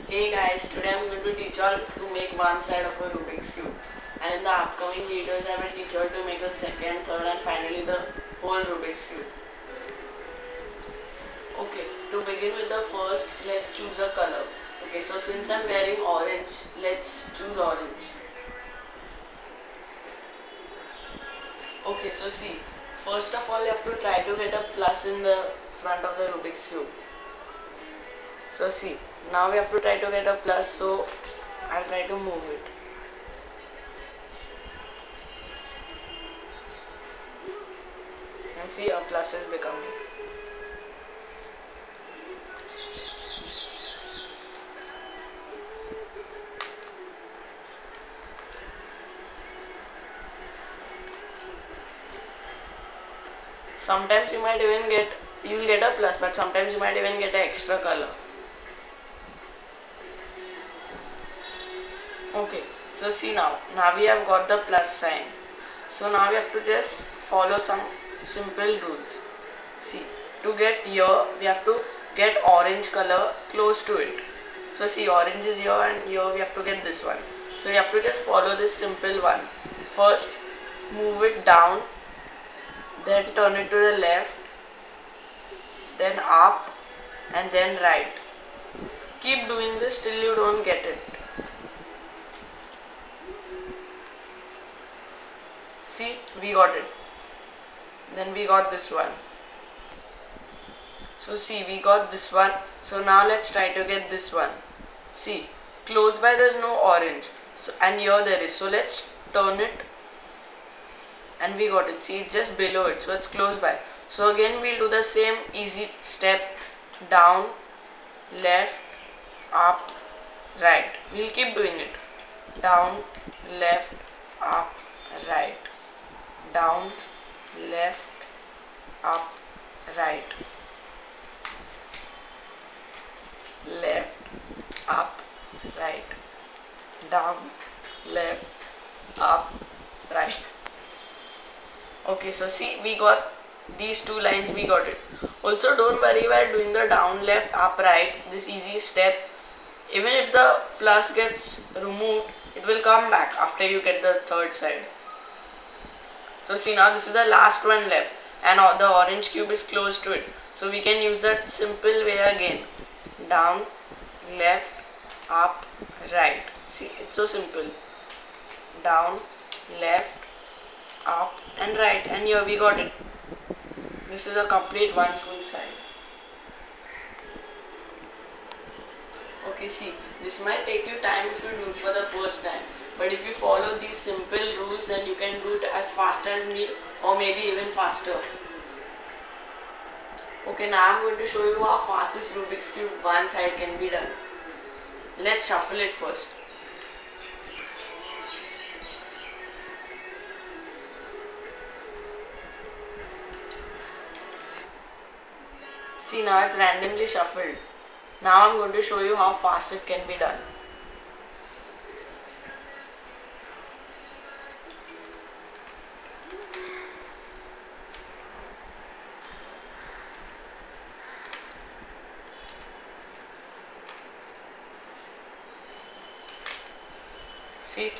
Hey guys, today I'm going to teach all to make one side of a Rubik's Cube, and in the upcoming videos I will teach you all to make the second, third and finally the whole Rubik's Cube. Okay, to begin with the first, let's choose a color. Okay, so since I'm wearing orange, let's choose orange. Okay, so see, first of all you have to try to get a plus in the front of the Rubik's Cube. So see, now we have to try to get a plus, so I'll try to move it. And see, a plus is becoming. Sometimes you will get a plus, but sometimes you might even get an extra color. Okay, so see now we have got the plus sign. So now we have to just follow some simple rules. See, to get here we have to get orange color close to it. So see, orange is here and here we have to get this one. So you have to just follow this simple one. First move it down, then turn it to the left, then up and then right. Keep doing this till you don't get it. See, we got it. Then we got this one. So see, we got this one. So now let's try to get this one. See, close by there's no orange. So, and here there is. So let's turn it. And we got it. See, it's just below it. So it's close by. So again we'll do the same easy step. Down, left, up, right. We'll keep doing it. Down, left, up, right. Down, left, up, right. Left, up, right. Down, left, up, right. Okay, so see, we got these two lines, we got it. Also don't worry while doing the down, left, up, right, this easy step. Even if the plus gets removed, it will come back after you get the third side. So see, now this is the last one left and the orange cube is close to it. So we can use that simple way again. Down, left, up, right. See, it's so simple. Down, left, up and right, and here we got it. This is a complete one full side. Okay, see, this might take you time if you do it for the first time, but if you follow these simple rules then you can do it as fast as me or maybe even faster. Okay, now I'm going to show you how fast this Rubik's Cube one side can be done. Let's shuffle it first. See, now it's randomly shuffled. Now I'm going to show you how fast it can be done. See,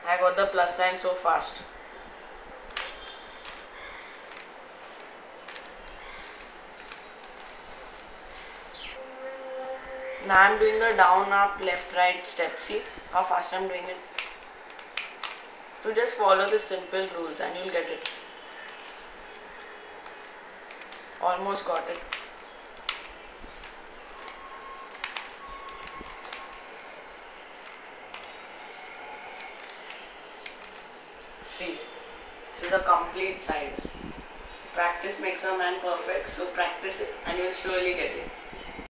I got the plus sign so fast. Now I'm doing the down, up, left, right step. See how fast I'm doing it. So just follow the simple rules and you'll get it. Almost got it. See, this is the complete side. Practice makes a man perfect, so practice it and you'll surely get it.